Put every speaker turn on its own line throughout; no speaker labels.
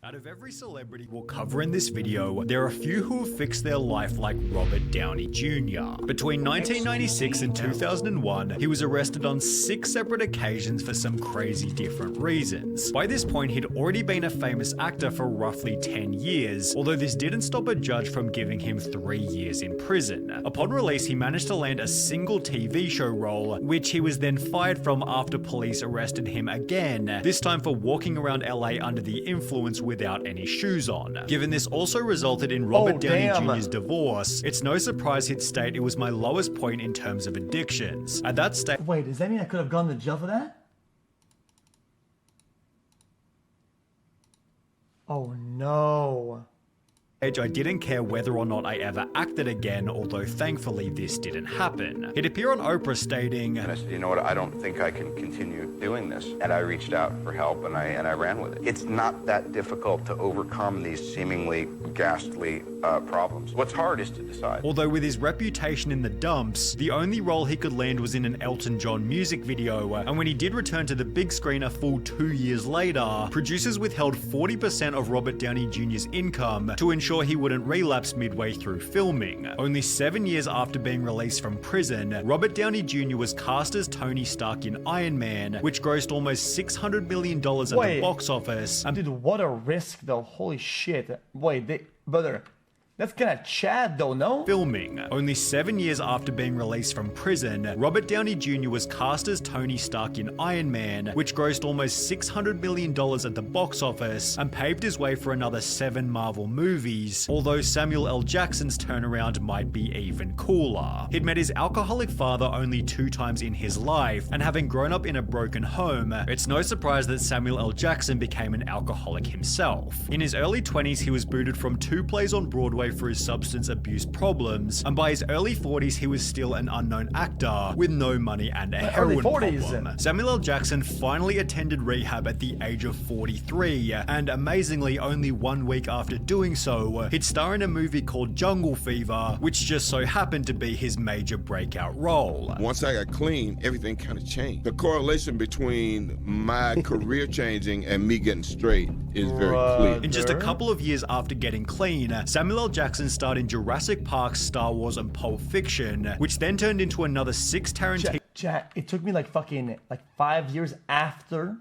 Out of every celebrity we'll cover in this video, there are a few who have fixed their life like Robert Downey Jr. Between 1996 and 2001, he was arrested on 6 separate occasions for some crazy different reasons. By this point, he'd already been a famous actor for roughly 10 years, although this didn't stop a judge from giving him 3 years in prison. Upon release, he managed to land a single TV show role, which he was then fired from after police arrested him again, this time for walking around LA under the influence without any shoes on. Given this also resulted in Robert Downey Jr.'s divorce, it's no surprise he'd state it was my lowest point in terms of addictions. At that stage—
Wait, does that mean I could have gone to jail for that? Oh no.
I didn't care whether or not I ever acted again, although thankfully this didn't happen. He'd appear on Oprah stating,
and I said, you know what, I don't think I can continue doing this. And I reached out for help and I ran with it. It's not that difficult to overcome these seemingly ghastly problems. What's hard is to decide.
Although with his reputation in the dumps, the only role he could land was in an Elton John music video, and when he did return to the big screen a full 2 years later, producers withheld 40% of Robert Downey Jr.'s income to ensure he wouldn't relapse midway through filming. Only 7 years after being released from prison, Robert Downey Jr. was cast as Tony Stark in Iron Man, which grossed almost $600 million at the box office.
Dude, what a risk though, holy shit. Wait, brother, that's kinda Chad though, no?
Filming. Only 7 years after being released from prison, Robert Downey Jr. was cast as Tony Stark in Iron Man, which grossed almost $600 million at the box office and paved his way for another 7 Marvel movies, although Samuel L. Jackson's turnaround might be even cooler. He'd met his alcoholic father only 2 times in his life, and having grown up in a broken home, it's no surprise that Samuel L. Jackson became an alcoholic himself. In his early 20s, he was booted from 2 plays on Broadway for his substance abuse problems, and by his early 40s he was still an unknown actor with no money and a heroin problem. Samuel L. Jackson finally attended rehab at the age of 43, and amazingly only 1 week after doing so, he'd star in a movie called Jungle Fever, which just so happened to be his major breakout role.
Once I got clean, everything kind of changed. The correlation between my career changing and me getting straight is very clear.
In just a couple of years after getting clean, Samuel L. Jackson starred in Jurassic Park, Star Wars, and Pulp Fiction, which then turned into another 6 Tarantino—
Jack, it took me like 5 years after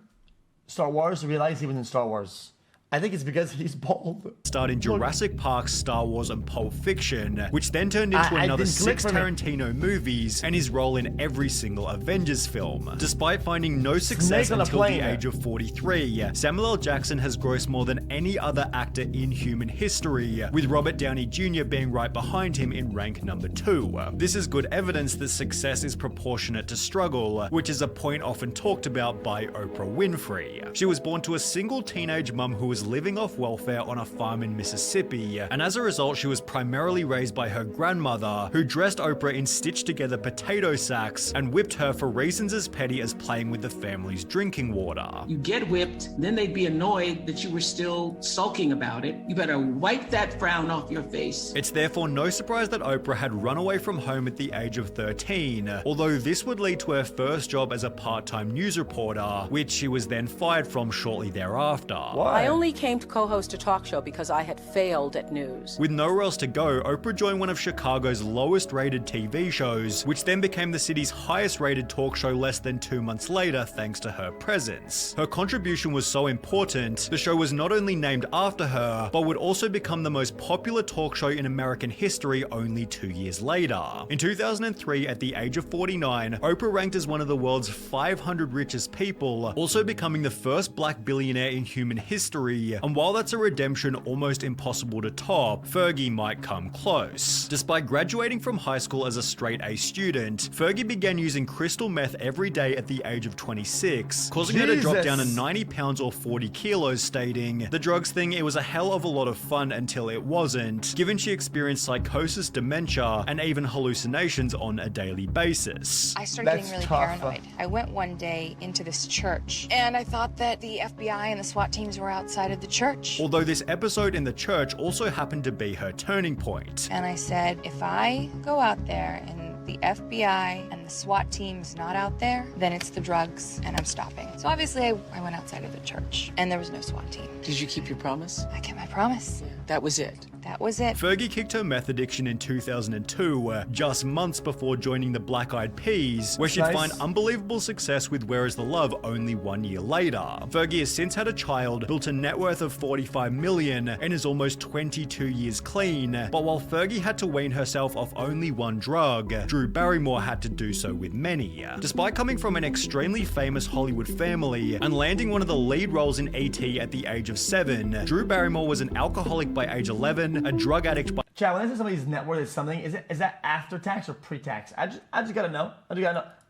Star Wars to realize he was in Star Wars. I think it's because he's bald.
Starred in Jurassic Park, Star Wars, and Pulp Fiction, which then turned into another 6 Tarantino movies and his role in every single Avengers film. Despite finding no success until the age of 43, Samuel L. Jackson has grossed more than any other actor in human history, with Robert Downey Jr. being right behind him in rank number 2. This is good evidence that success is proportionate to struggle, which is a point often talked about by Oprah Winfrey. She was born to a single teenage mum who was living off welfare on a farm in Mississippi, and as a result she was primarily raised by her grandmother, who dressed Oprah in stitched together potato sacks and whipped her for reasons as petty as playing with the family's drinking water.
You get whipped, then they'd be annoyed that you were still sulking about it. You better wipe that frown off your face.
It's therefore no surprise that Oprah had run away from home at the age of 13, although this would lead to her first job as a part-time news reporter, which she was then fired from shortly thereafter.
I only came to co-host a talk show because I had failed at news.
With nowhere else to go, Oprah joined one of Chicago's lowest rated TV shows, which then became the city's highest rated talk show less than 2 months later thanks to her presence. Her contribution was so important, the show was not only named after her, but would also become the most popular talk show in American history only 2 years later. In 2003, at the age of 49, Oprah ranked as one of the world's 500 richest people, also becoming the first black billionaire in human history, and while that's a redemption almost impossible to top, Fergie might come close. Despite graduating from high school as a straight A student, Fergie began using crystal meth every day at the age of 26, causing her to drop down to 90 pounds or 40 kilos, stating, "The drugs thing, it was a hell of a lot of fun until it wasn't," given she experienced psychosis, dementia, and even hallucinations on a daily basis.
I started getting really paranoid. I went one day into this church, and I thought that the FBI and the SWAT teams were outside of the church.
Although this episode in the church also happened to be her turning point.
And I said, if I go out there and the FBI and the SWAT team's not out there, then it's the drugs, and I'm stopping. So obviously, I went outside of the church, and there was no SWAT team.
Did you keep your promise?
I kept my promise.
That was it.
That was it.
Fergie kicked her meth addiction in 2002, just months before joining the Black Eyed Peas, where she'd
Nice.
find unbelievable success with Where Is the Love only 1 year later. Fergie has since had a child, built a net worth of $45 million, and is almost 22 years clean. But while Fergie had to wean herself off only one drug, Drew Barrymore had to do so with many. Despite coming from an extremely famous Hollywood family and landing one of the lead roles in E.T. at the age of 7, Drew Barrymore was an alcoholic by age 11, a drug addict by
Chad, when they say somebody's net worth is something, is that after tax or pre-tax? I just gotta know.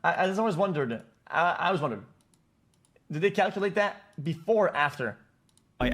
I just always wondered. I always wondered. Did they calculate that before or after?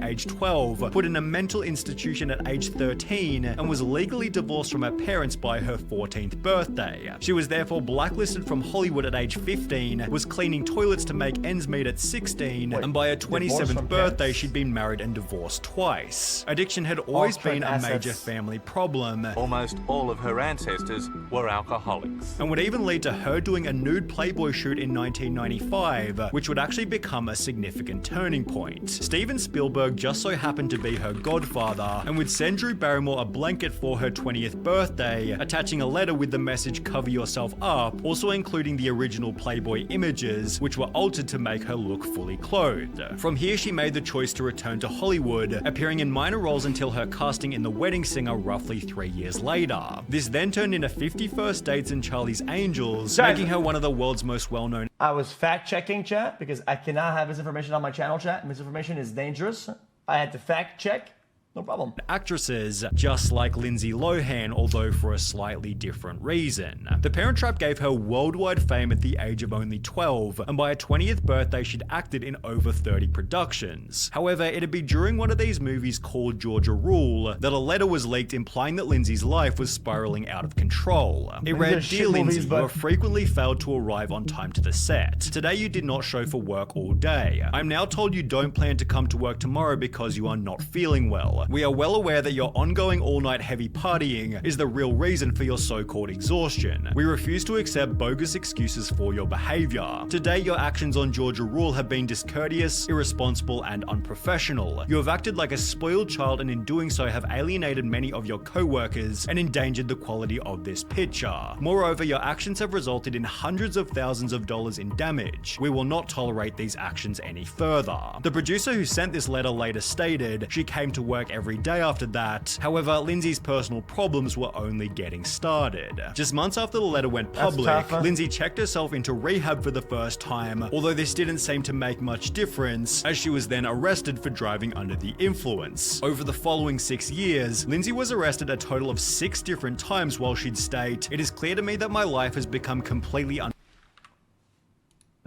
age 12, put in a mental institution at age 13, and was legally divorced from her parents by her 14th birthday. She was therefore blacklisted from Hollywood at age 15, was cleaning toilets to make ends meet at 16, and by her 27th birthday she'd been married and divorced twice. Addiction had always been a major family problem.
Almost all of her ancestors were alcoholics.
And would even lead to her doing a nude Playboy shoot in 1995, which would actually become a significant turning point. Steven Spielberg just so happened to be her godfather, and would send Drew Barrymore a blanket for her 20th birthday, attaching a letter with the message "cover yourself up," also including the original Playboy images, which were altered to make her look fully clothed. From here she made the choice to return to Hollywood, appearing in minor roles until her casting in The Wedding Singer roughly 3 years later. This then turned into 50 First Dates and Charlie's Angels, making her one of the world's most well-known.
I was fact-checking, chat, because I cannot have misinformation on my channel, chat. Misinformation is dangerous. I had to fact-check. No problem.
Actresses, just like Lindsay Lohan, although for a slightly different reason. The Parent Trap gave her worldwide fame at the age of only 12, and by her 20th birthday she'd acted in over 30 productions. However, it'd be during one of these movies called Georgia Rule that a letter was leaked implying that Lindsay's life was spiraling out of control. It read, "Dear Lindsay, you have frequently failed to arrive on time to the set. Today you did not show for work all day. I'm now told you don't plan to come to work tomorrow because you are not feeling well. We are well aware that your ongoing all-night heavy partying is the real reason for your so-called exhaustion. We refuse to accept bogus excuses for your behavior. Today, your actions on Georgia Rule have been discourteous, irresponsible, and unprofessional. You have acted like a spoiled child, and in doing so have alienated many of your co-workers and endangered the quality of this picture. Moreover, your actions have resulted in hundreds of thousands of dollars in damage. We will not tolerate these actions any further." The producer who sent this letter later stated she came to work every day after that. However, Lindsay's personal problems were only getting started. Just months after the letter went public, Lindsay checked herself into rehab for the first time, although this didn't seem to make much difference, as she was then arrested for driving under the influence. Over the following 6 years, Lindsay was arrested a total of 6 different times, while she'd state, "It is clear to me that my life has become completely a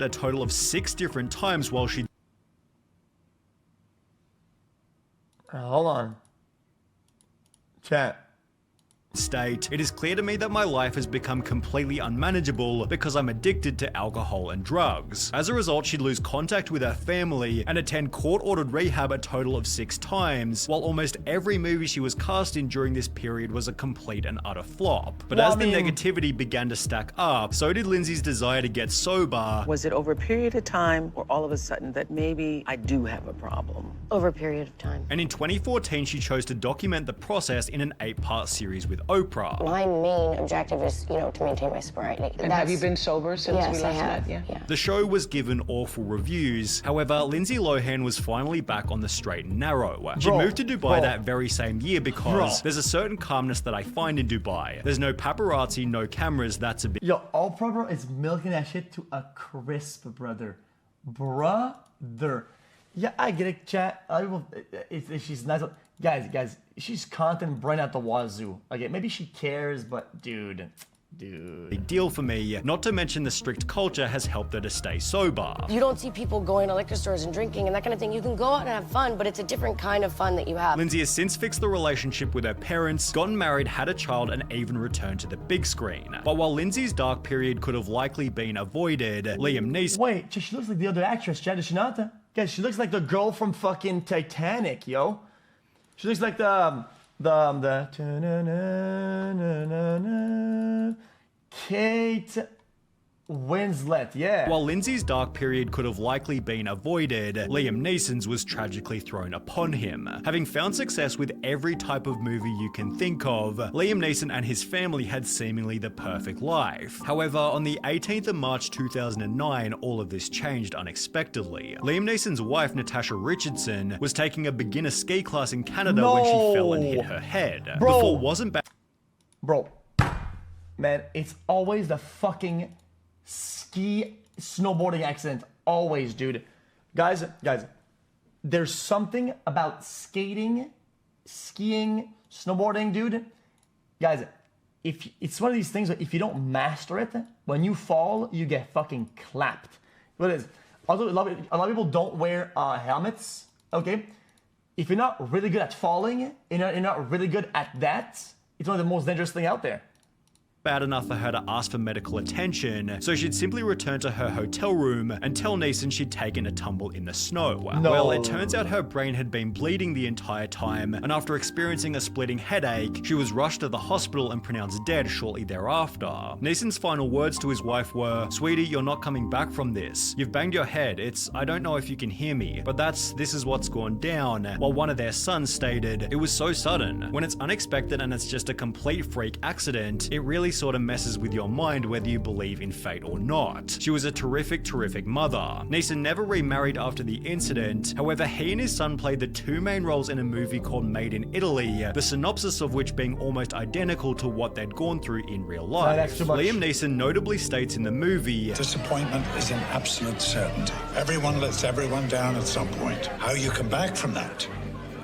total of 6 different times while she
Hold on. Chat.
State, "It is clear to me that my life has become completely unmanageable because I'm addicted to alcohol and drugs." As a result, she'd lose contact with her family and attend court-ordered rehab a total of 6 times, while almost every movie she was cast in during this period was a complete and utter flop. But as the negativity began to stack up, so did Lindsay's desire to get sober.
Was it over a period of time, or all of a sudden that maybe I do have a problem?
Over a period of time.
And in 2014, she chose to document the process in an 8-part series with Oprah.
My main objective is, to maintain my sobriety.
And have you been sober since we last met?
Yeah.
The show was given awful reviews. However, Lindsay Lohan was finally back on the straight and narrow. She moved to Dubai that very same year because there's a certain calmness that I find in Dubai. There's no paparazzi, no cameras, that's a bit.
Yo, Oprah, bro, is milking that shit to a crisp, brother. Brother. Yeah, I get it, chat. If she's nice. Guys, she's content brain out the wazoo. Okay, maybe she cares, but dude.
Big deal for me, not to mention the strict culture has helped her to stay sober.
You don't see people going to liquor stores and drinking and that kind of thing. You can go out and have fun, but it's a different kind of fun that you have.
Lindsay has since fixed the relationship with her parents, gotten married, had a child, and even returned to the big screen. But while Lindsay's dark period could have likely been avoided, Liam Neeson—
Wait, she looks like the other actress, Chad, does she not? Guys, she looks like the girl from fucking Titanic, yo. She looks like the Kate Winslet, yeah.
While Lindsay's dark period could have likely been avoided, Liam Neeson's was tragically thrown upon him. Having found success with every type of movie you can think of, Liam Neeson and his family had seemingly the perfect life. However, on the 18th of March 2009, all of this changed unexpectedly. Liam Neeson's wife, Natasha Richardson, was taking a beginner ski class in Canada when she fell and hit her head.
Bro.
The fall wasn't bad.
Bro, man, it's always the fucking snowboarding accident. Always, dude. Guys, there's something about skating, skiing, snowboarding, dude. Guys, if it's one of these things that if you don't master it, when you fall, you get fucking clapped. What is? Also, a lot of people don't wear helmets. Okay, if you're not really good at falling, you're not really good at that. It's one of the most dangerous thing out there.
Bad enough for her to ask for medical attention, so she'd simply return to her hotel room and tell Neeson she'd taken a tumble in the snow.
No.
Well, it turns out her brain had been bleeding the entire time, and after experiencing a splitting headache, she was rushed to the hospital and pronounced dead shortly thereafter. Neeson's final words to his wife were, "Sweetie, you're not coming back from this. You've banged your head. I don't know if you can hear me, but this is what's gone down," while one of their sons stated, "It was so sudden. When it's unexpected and it's just a complete freak accident, it really sort of messes with your mind whether you believe in fate or not." She was a terrific mother. Neeson never remarried after the incident. However, he and his son played the two main roles in a movie called Made in Italy, the synopsis of which being almost identical to what they'd gone through in real life. Liam Neeson notably states in the movie,
"Disappointment is an absolute certainty. Everyone lets everyone down at some point. How you come back from that,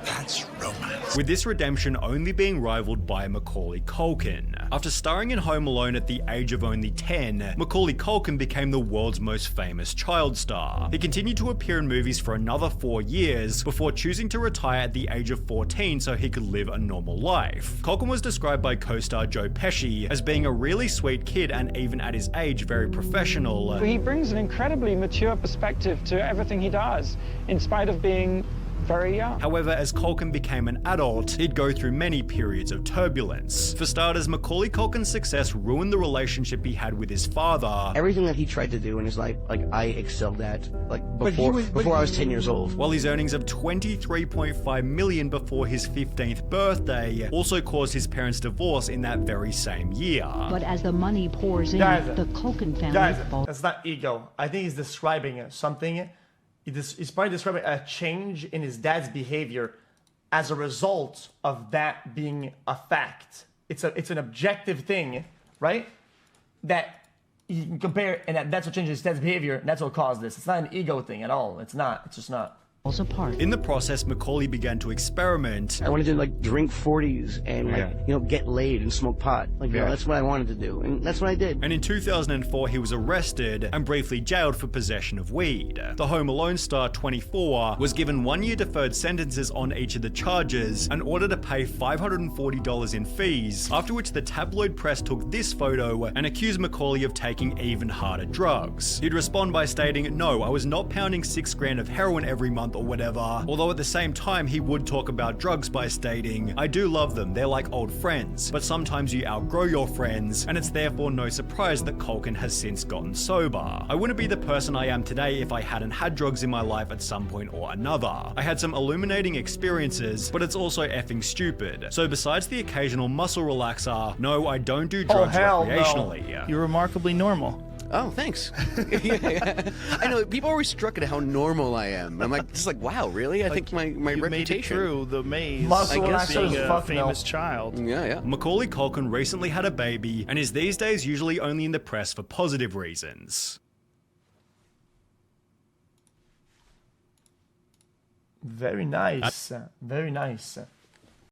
that's romance."
with this redemption only being rivaled by Macaulay Culkin. After starring in Home Alone at the age of only 10, Macaulay Culkin became the world's most famous child star. He continued to appear in movies for another 4 years before choosing to retire at the age of 14 so he could live a normal life. Culkin was described by co-star Joe Pesci as being a really sweet kid and even at his age very professional.
He brings an incredibly mature perspective to everything he does, in spite of being very young.
However, as Culkin became an adult, he'd go through many periods of turbulence. For starters, Macaulay Culkin's success ruined the relationship he had with his father.
Everything that he tried to do in his life, I excelled at, before I was 10 years old.
While his earnings of $23.5 million before his 15th birthday also caused his parents' divorce in that very same year.
But as the money pours in, the Culkin family...
Guys, that's not ego. I think he's describing something... He's probably describing a change in his dad's behavior as a result of that being a fact. It's an objective thing, right? That you can compare, and that's what changed his dad's behavior, and that's what caused this. It's not an ego thing at all. It's not. It's just not.
Apart.
In the process, Macaulay began to experiment.
I wanted to drink 40s and get laid and smoke pot. That's what I wanted to do, and that's what I did.
And in 2004, he was arrested and briefly jailed for possession of weed. The Home Alone star, 24, was given 1-year deferred sentences on each of the charges in order to pay $540 in fees, after which the tabloid press took this photo and accused Macaulay of taking even harder drugs. He'd respond by stating, "No, I was not pounding 6 grand of heroin every month or whatever," although at the same time he would talk about drugs by stating, "I do love them, they're like old friends, but sometimes you outgrow your friends, and it's therefore no surprise that Culkin has since gotten sober. I wouldn't be the person I am today if I hadn't had drugs in my life at some point or another. I had some illuminating experiences, but it's also effing stupid. So besides the occasional muscle relaxer, no, I don't do drugs recreationally."
No. You're remarkably normal.
Oh, thanks. I know, people are always struck at how normal I am. I'm wow, really? I think my reputation...
made it through the maze.
Muscle
I guess being a famous
no.
child.
Yeah.
Macaulay Culkin recently had a baby and is these days usually only in the press for positive reasons.
Very nice. Very nice.